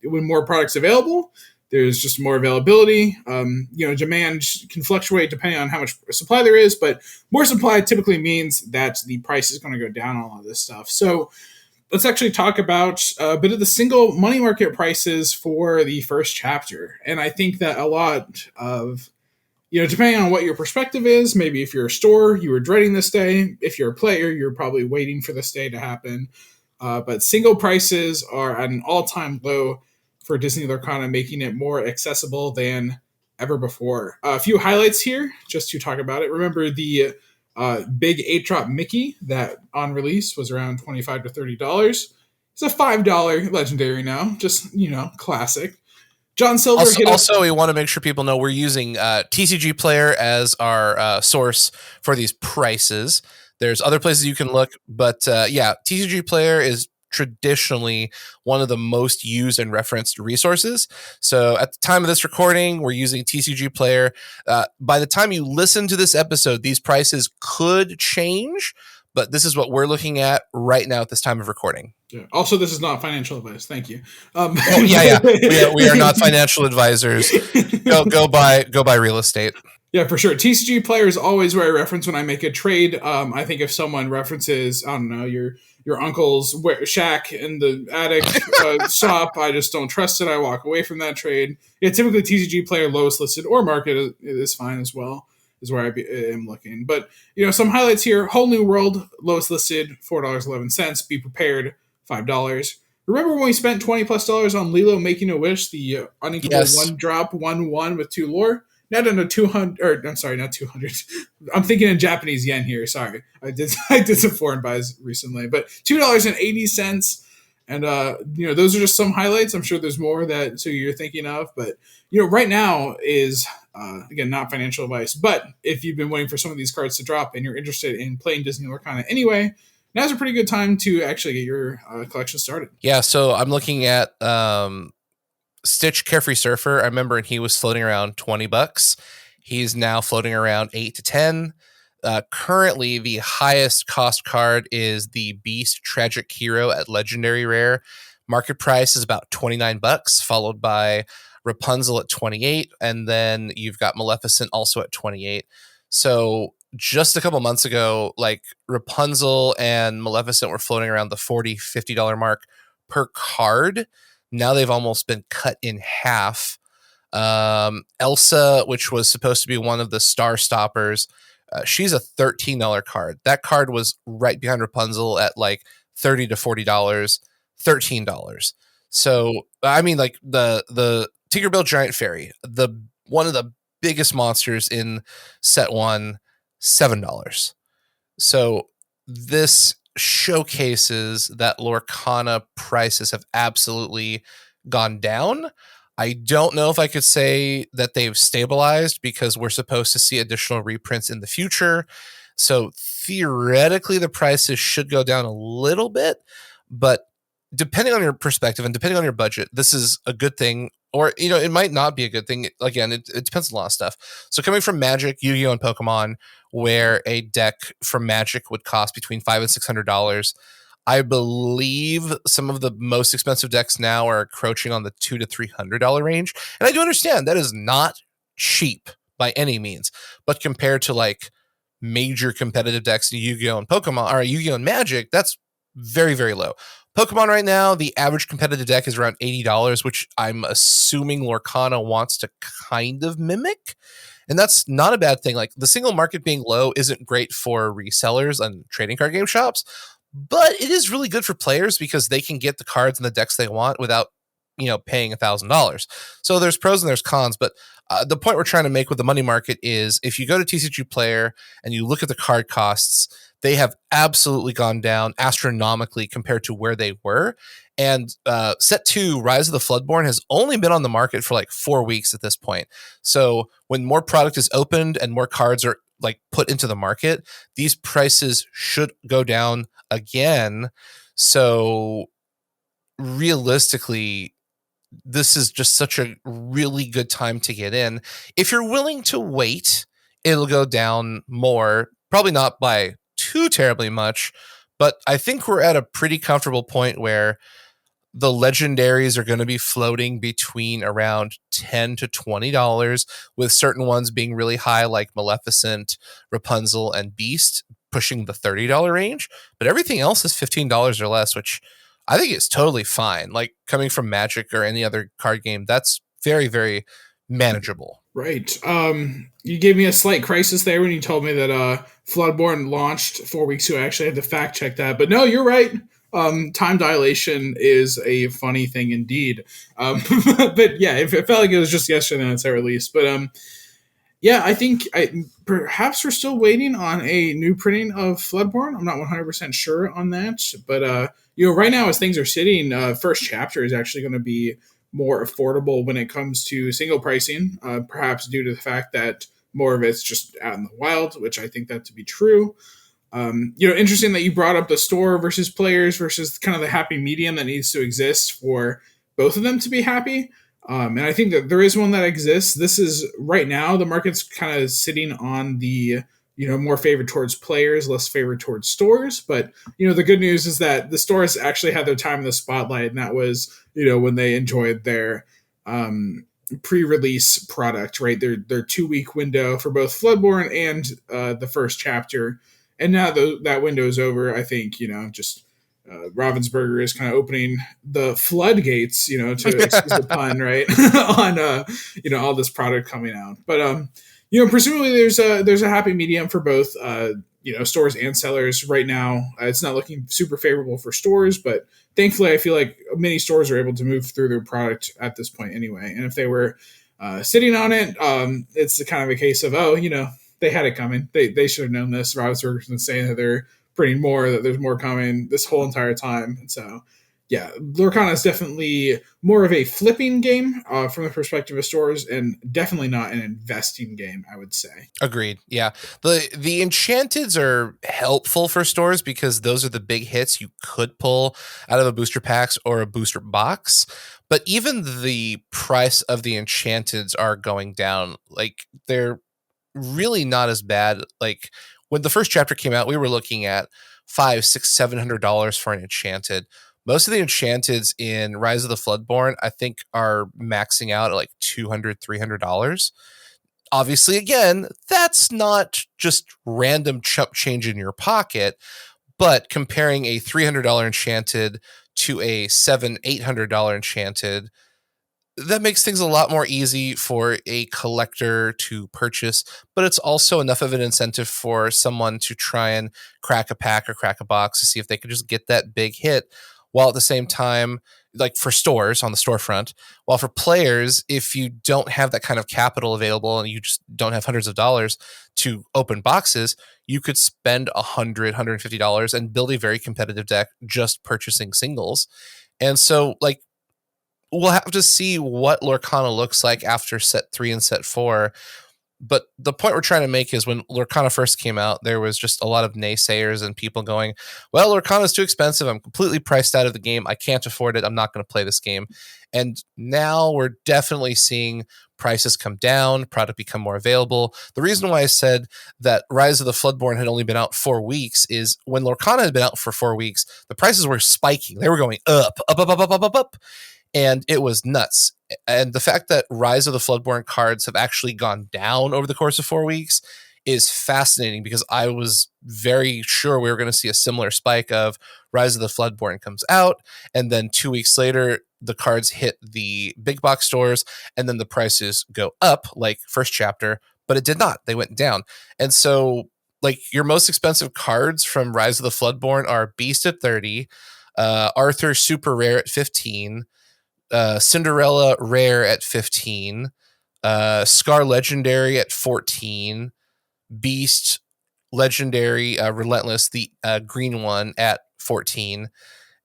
When more products available, there's just more availability. Demand can fluctuate depending on how much supply there is, but more supply typically means that the price is going to go down on a lot of this stuff. So let's actually talk about a bit of the single money market prices for the first chapter. And I think that a lot of, depending on what your perspective is, maybe if you're a store, you were dreading this day. If you're a player, you're probably waiting for this day to happen. But single prices are at an all-time low for Disney Lorcana, making it more accessible than ever before. A few highlights here, just to talk about it. Remember the big 8-drop Mickey that on release was around $25 to $30. It's a $5 legendary now, just, classic. John Silver also, we want to make sure people know we're using TCG Player as our source for these prices. There's other places you can look, but TCG Player is traditionally one of the most used and referenced resources. So at the time of this recording, we're using TCG Player. By the time you listen to this episode, these prices could change, but this is what we're looking at right now at this time of recording. Yeah. Also, this is not financial advice. Thank you. We are not financial advisors. Go buy real estate. Yeah, for sure. TCG Player is always where I reference when I make a trade. I think if someone references, I don't know, your uncle's shack in the attic shop, I just don't trust it. I walk away from that trade. Yeah, typically TCG Player lowest listed or market is fine as well, is where I am looking. But, some highlights here. Whole New World, lowest listed, $4.11. Be Prepared, $5. Remember when we spent $20+ on Lilo Making a Wish, the unequal 1-drop, 1/1 with 2 lore? Now down to 200, or I'm sorry, not 200. I'm thinking in Japanese yen here. Sorry. I did some foreign buys recently, but $2.80. And, those are just some highlights. I'm sure there's more so you're thinking of, but, right now is, again, not financial advice, but if you've been waiting for some of these cards to drop and you're interested in playing Disney Lorcana anyway, now's a pretty good time to actually get your collection started. Yeah. So I'm looking at, Stitch Carefree Surfer. I remember he was floating around $20. He's now floating around $8 to $10. Currently, the highest cost card is the Beast Tragic Hero at Legendary Rare. Market price is about $29, followed by Rapunzel at $28, and then you've got Maleficent also at $28. So just a couple months ago, like Rapunzel and Maleficent were floating around the $40, $50 mark per card. Now they've almost been cut in half. Elsa, which was supposed to be one of the star stoppers, she's a $13 card. That card was right behind Rapunzel at like $30 to $40, $13. So, I mean, like the Tinkerbell Giant Fairy, one of the biggest monsters in set 1, $7. So this showcases that Lorcana prices have absolutely gone down. I don't know if I could say that they've stabilized because we're supposed to see additional reprints in the future. So theoretically, the prices should go down a little bit, but depending on your perspective and depending on your budget, this is a good thing Or, it might not be a good thing. Again, it depends on a lot of stuff. So coming from Magic, Yu-Gi-Oh, and Pokemon, where a deck from Magic would cost between $500 and $600, I believe some of the most expensive decks now are encroaching on the $200 to $300 range. And I do understand that is not cheap by any means, but compared to like major competitive decks in Yu-Gi-Oh and Pokemon, or Yu-Gi-Oh and Magic, that's very, very low. Pokemon right now, the average competitive deck is around $80, which I'm assuming Lorcana wants to kind of mimic. And that's not a bad thing. Like, the single market being low isn't great for resellers and trading card game shops, but it is really good for players because they can get the cards and the decks they want without, paying $1,000. So there's pros and there's cons, but the point we're trying to make with the money market is if you go to TCG Player and you look at the card costs, they have absolutely gone down astronomically compared to where they were. And Set 2, Rise of the Floodborn, has only been on the market for like 4 weeks at this point. So when more product is opened and more cards are like put into the market, these prices should go down again. So realistically, this is just such a really good time to get in. If you're willing to wait, it'll go down more, probably not by too terribly much, but I think we're at a pretty comfortable point where the legendaries are going to be floating between around $10 to $20, with certain ones being really high like Maleficent, Rapunzel, and Beast pushing the $30 range, but everything else is $15 or less, which I think is totally fine. Like, coming from Magic or any other card game, that's very, very manageable. Right. You gave me a slight crisis there when you told me that Floodborn launched 4 weeks ago. I actually had to fact check that. But no, you're right. Time dilation is a funny thing indeed. But yeah, it felt like it was just yesterday that it's released. But yeah, I think perhaps we're still waiting on a new printing of Floodborn. I'm not 100% sure on that. But right now, as things are sitting, first chapter is actually going to be more affordable when it comes to single pricing, perhaps due to the fact that more of it's just out in the wild, which I think that to be true. Interesting that you brought up the store versus players versus kind of the happy medium that needs to exist for both of them to be happy. And I think that there is one that exists. This is right now, the market's kind of sitting on the, more favored towards players, less favored towards stores. But, the good news is that the stores actually had their time in the spotlight. And that was, when they enjoyed their pre-release product, right? Their 2-week window for both Floodborn and the first chapter. And now that window is over, I think, just Ravensburger is kind of opening the floodgates, to excuse the pun, right? On, all this product coming out. But, presumably there's a happy medium for both, stores and sellers right now. It's not looking super favorable for stores, but thankfully I feel like many stores are able to move through their product at this point anyway. And if they were sitting on it, it's the kind of a case of, they had it coming. They should have known this. Ravensburger's been saying that they're printing more, that there's more coming this whole entire time. And so, yeah, Lorcana is definitely more of a flipping game from the perspective of stores, and definitely not an investing game, I would say. Agreed. Yeah. The Enchanteds are helpful for stores because those are the big hits you could pull out of a booster packs or a booster box. But even the price of the Enchanteds are going down. Like, they're really not as bad. Like, when the first chapter came out, we were looking at $500, $600, $700 for an Enchanted. Most of the Enchanteds in Rise of the Floodborn, I think, are maxing out at like $200, $300. Obviously, again, that's not just random chump change in your pocket, but comparing a $300 Enchanted to a $700, $800 Enchanted, that makes things a lot more easy for a collector to purchase, but it's also enough of an incentive for someone to try and crack a pack or crack a box to see if they could just get that big hit, while at the same time, like for stores on the storefront, while for players, if you don't have that kind of capital available and you just don't have hundreds of dollars to open boxes, you could spend $100, $150 and build a very competitive deck just purchasing singles. And so, like, we'll have to see what Lorcana looks like after set 3 and set 4. But the point we're trying to make is when Lorcana first came out, there was just a lot of naysayers and people going, well, Lorcana is too expensive. I'm completely priced out of the game. I can't afford it. I'm not going to play this game. And now we're definitely seeing prices come down, product become more available. The reason why I said that Rise of the Floodborn had only been out 4 weeks is when Lorcana had been out for 4 weeks, the prices were spiking. They were going up, up, up, up, up, up, up, up. And it was nuts. And the fact that Rise of the Floodborn cards have actually gone down over the course of 4 weeks is fascinating, because I was very sure we were going to see a similar spike of Rise of the Floodborn comes out, and then 2 weeks later, the cards hit the big box stores, and then the prices go up, like first chapter, but it did not. They went down. And so, like, your most expensive cards from Rise of the Floodborn are Beast at 30, Arthur Super Rare at 15, Cinderella Rare at 15, Scar Legendary at 14, Beast Legendary Relentless, the green one, at 14,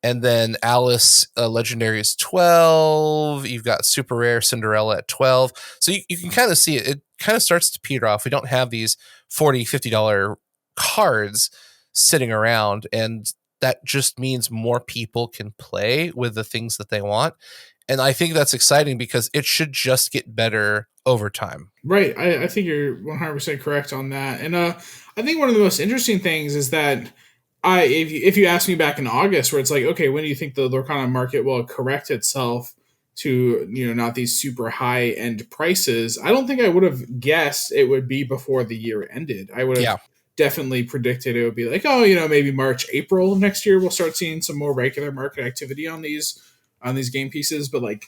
and then Alice Legendary is 12. You've got Super Rare Cinderella at 12. So you can kind of see it. It kind of starts to peter off. We don't have these $40, $50 cards sitting around, and that just means more people can play with the things that they want. And I think that's exciting because it should just get better over time. Right. I think you're 100% correct on that. And I think one of the most interesting things is that if you asked me back in August, where it's like, okay, when do you think the Lorcana market will correct itself to, not these super high end prices? I don't think I would have guessed it would be before the year ended. I would have definitely predicted it would be like, maybe March, April of next year, we'll start seeing some more regular market activity on these game pieces. But like,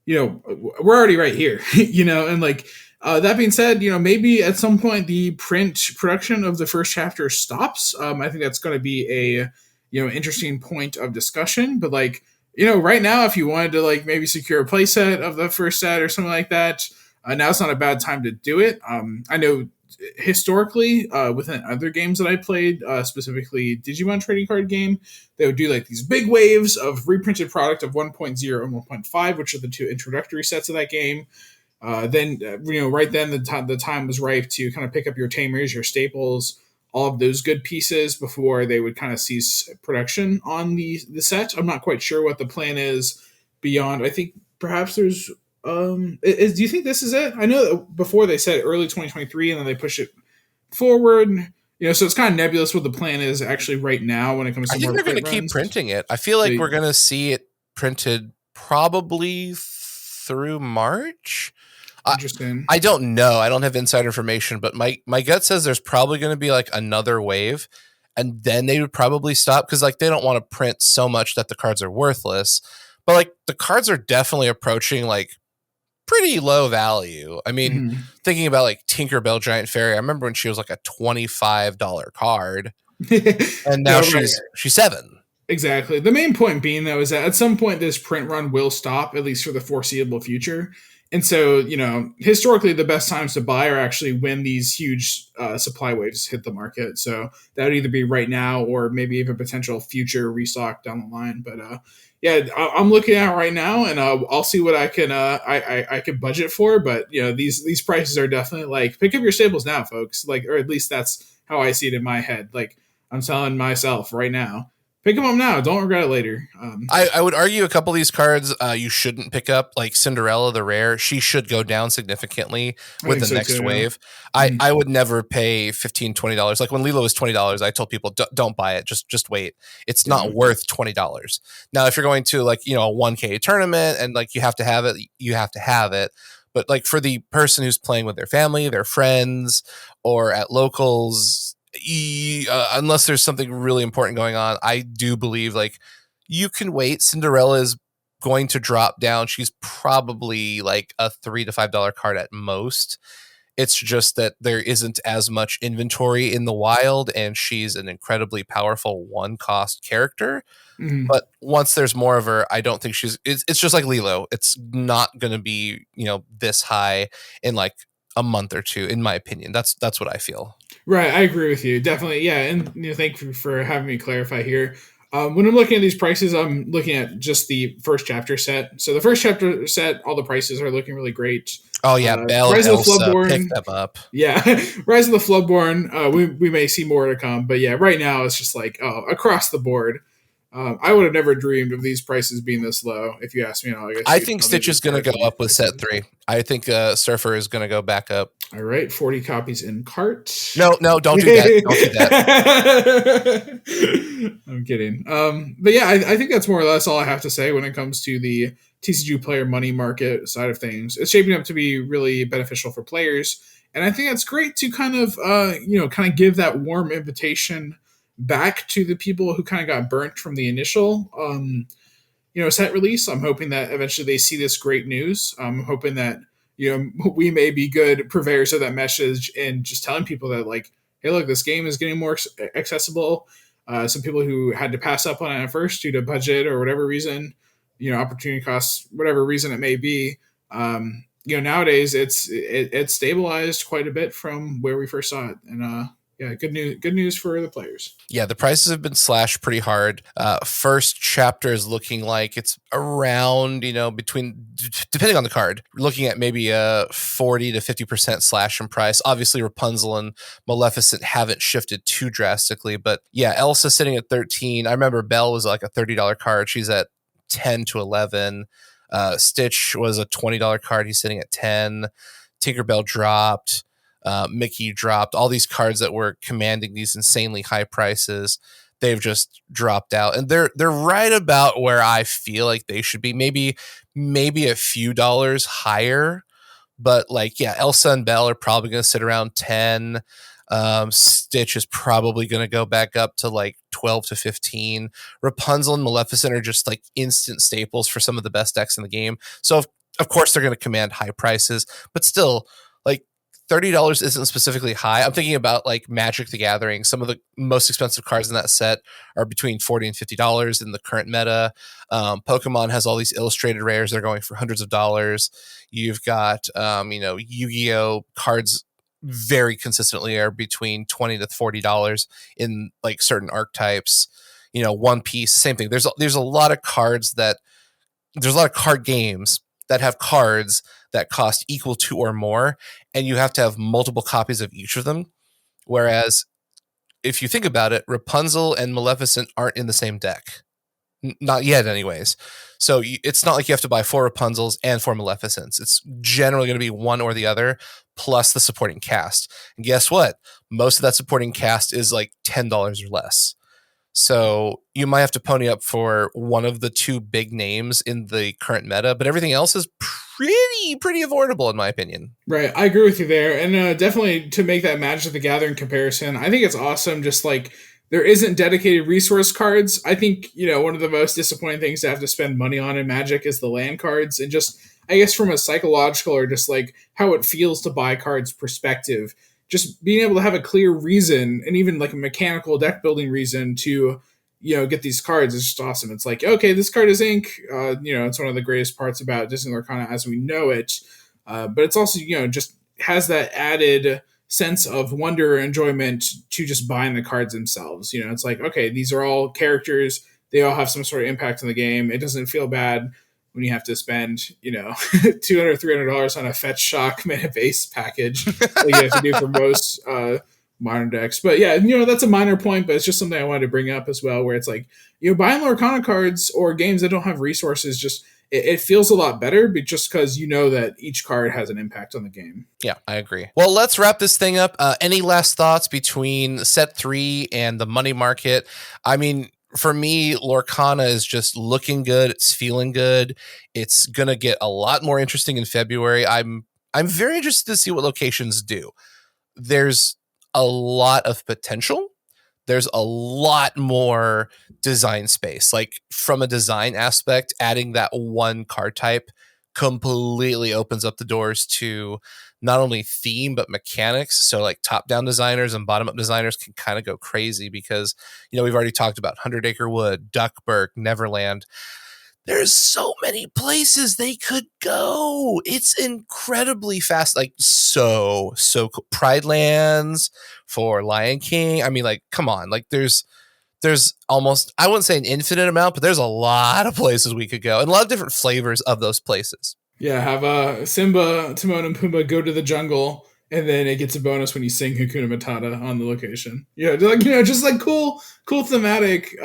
we're already right here, and like, that being said, maybe at some point the print production of the first chapter stops. I think that's going to be a, interesting point of discussion. But like, right now, if you wanted to like maybe secure a playset of the first set or something like that, now's not a bad time to do it. I know historically, within other games that I played, specifically Digimon trading card game, they would do like these big waves of reprinted product of 1.0 and 1.5, which are the 2 introductory sets of that game. Then right then the time was ripe to kind of pick up your tamers, your staples, all of those good pieces before they would kind of cease production on the set. I'm not quite sure what the plan is beyond. I think perhaps there's do you think this is it? I know that before they said early 2023 and then they push it forward. So it's kind of nebulous what the plan is actually right now when it comes to. I think they're going to keep printing it. I feel like we're going to see it printed probably through March. Interesting. I don't know. I don't have inside information, but my gut says there's probably going to be like another wave, and then they would probably stop because like they don't want to print so much that the cards are worthless. But like the cards are definitely approaching like pretty low value. I mean, thinking about like Tinkerbell Giant Fairy, I remember when she was like a $25 card, and now she's $7. Exactly. The main point being, though, is that at some point this print run will stop, at least for the foreseeable future. And so, historically, the best times to buy are actually when these huge supply waves hit the market. So that would either be right now or maybe even potential future restock down the line. But I'm looking at it right now, and I'll see what I can I can budget for. But these prices are definitely like, pick up your staples now, folks. Like, or at least that's how I see it in my head. Like, I'm telling myself right now, pick them up now. Don't regret it later. I would argue a couple of these cards you shouldn't pick up, like Cinderella the Rare. She should go down significantly with the next wave. I would never pay $15, $20. Like when Lilo was $20, I told people don't buy it. Just wait. It's not worth $20. Now, if you're going to like, a 1K tournament and like you have to have it, you have to have it. But like for the person who's playing with their family, their friends, or at locals, unless there's something really important going on, I do believe like you can wait. Cinderella is going to drop down. She's probably like a $3 to $5 card at most. It's just that there isn't as much inventory in the wild, and she's an incredibly powerful one-cost character. But once there's more of her, I don't think it's just like Lilo. It's not going to be, this high in like a month or two, in my opinion. That's what I feel. Right. I agree with you. Definitely. Yeah. And thank you for having me clarify here. When I'm looking at these prices, I'm looking at just the first chapter set. So the first chapter set, all the prices are looking really great. Oh yeah, Belle and Rise of the Elsa, pick Floodborn, them up. yeah, Rise of the Floodborn. We may see more to come, but yeah, right now it's just like across the board. I would have never dreamed of these prices being this low. If you ask me, I guess I think Stitch is going to go up with prices. set 3. I think Surfer is going to go back up. All right, 40 copies in cart. No, don't do that. Don't do that. I'm kidding. But yeah, I think that's more or less all I have to say when it comes to the TCG player money market side of things. It's shaping up to be really beneficial for players, and I think it's great to kind of give that warm invitation back to the people who kind of got burnt from the initial set release. I'm hoping that eventually they see this great news. I'm hoping that we may be good purveyors of that message and just telling people that, like, hey, look, this game is getting more accessible. Some people who had to pass up on it at first due to budget or whatever reason, opportunity costs, whatever reason it may be. Nowadays it's stabilized quite a bit from where we first saw it, and yeah, good news for the players. Yeah, the prices have been slashed pretty hard. First chapter is looking like it's around, between, depending on the card, looking at maybe a 40 to 50% slash in price. Obviously, Rapunzel and Maleficent haven't shifted too drastically, but yeah, Elsa sitting at 13. I remember Belle was like a $30 card. She's at 10 to 11. Stitch was a $20 card. He's sitting at 10. Tinkerbell dropped. Mickey dropped. All these cards that were commanding these insanely high prices, they've just dropped out, and they're right about where I feel like they should be. Maybe a few dollars higher, but like, yeah, Elsa and Belle are probably going to sit around 10. Stitch is probably going to go back up to like 12 to 15. Rapunzel and Maleficent are just like instant staples for some of the best decks in the game. So of course they're going to command high prices, but still, like, $30 isn't specifically high. I'm thinking about like Magic the Gathering. Some of the most expensive cards in that set are between $40 and $50 in the current meta. Pokemon has all these illustrated rares. They're going for hundreds of dollars. You've got, Yu-Gi-Oh cards very consistently are between $20 to $40 in like certain archetypes. One Piece, same thing. There's a lot of cards there's a lot of card games that have cards that cost equal to or more, and you have to have multiple copies of each of them. Whereas if you think about it, Rapunzel and Maleficent aren't in the same deck. Not yet anyways. So it's not like you have to buy 4 Rapunzels and 4 Maleficents. It's generally going to be one or the other, plus the supporting cast. And guess what? Most of that supporting cast is like $10 or less. So you might have to pony up for one of the 2 big names in the current meta, but everything else is pretty affordable in my opinion. Right, I agree with you there, and definitely to make that Magic the Gathering comparison, I think it's awesome. Just like there isn't dedicated resource cards. I think one of the most disappointing things to have to spend money on in Magic is the land cards, and just I guess from a psychological or just like how it feels to buy cards perspective. Just being able to have a clear reason and even like a mechanical deck building reason to, get these cards is just awesome. It's like, okay, this card is ink. It's one of the greatest parts about Disney Lorcana as we know it. But it's also, just has that added sense of wonder or enjoyment to just buying the cards themselves. It's like, okay, these are all characters. They all have some sort of impact on the game. It doesn't feel bad when you have to spend, $200, $300 on a fetch shock mana base package like you have to do for most modern decks. But yeah, that's a minor point, but it's just something I wanted to bring up as well, where it's like, buying Lorcana cards or games that don't have resources, just it feels a lot better, but just because that each card has an impact on the game. Yeah, I agree. Well, let's wrap this thing up. Any last thoughts between set 3 and the money market? I mean, for me, Lorcana is just looking good. It's feeling good. It's going to get a lot more interesting in February. I'm very interested to see what locations do. There's a lot of potential. There's a lot more design space. Like from a design aspect, adding that one card type completely opens up the doors to not only theme but mechanics. So like top-down designers and bottom-up designers can kind of go crazy because we've already talked about 100 Acre Wood, Duckburg, Neverland. There's so many places they could go. It's incredibly fast. Like so cool. Pride Lands for Lion King. I mean, like, come on. Like there's there's almost, I wouldn't say an infinite amount, but there's a lot of places we could go and a lot of different flavors of those places. Yeah, have Simba, Timon, and Pumbaa go to the jungle, and then it gets a bonus when you sing Hakuna Matata on the location. Yeah, just like cool thematic,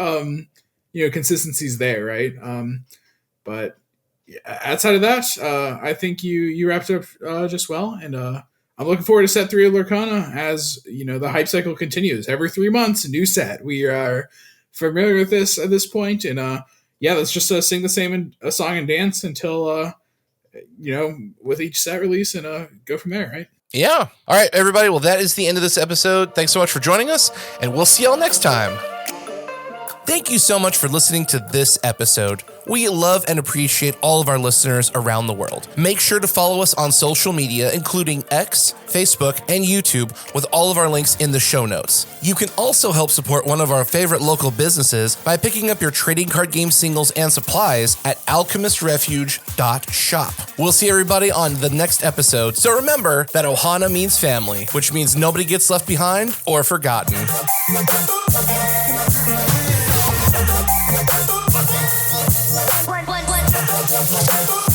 consistencies there, right? But outside of that, I think you wrapped up just well, and I'm looking forward to set 3 of Lorcana as the hype cycle continues. Every 3 months, a new set. We are familiar with this at this point, and let's just sing the same song and dance until with each set release and go from there, right? Yeah. All right, everybody. Well, that is the end of this episode. Thanks so much for joining us, and we'll see y'all next time. Thank you so much for listening to this episode. We love and appreciate all of our listeners around the world. Make sure to follow us on social media, including X, Facebook, and YouTube, with all of our links in the show notes. You can also help support one of our favorite local businesses by picking up your trading card game singles and supplies at alchemistrefuge.shop. We'll see everybody on the next episode. So remember that Ohana means family, which means nobody gets left behind or forgotten. One.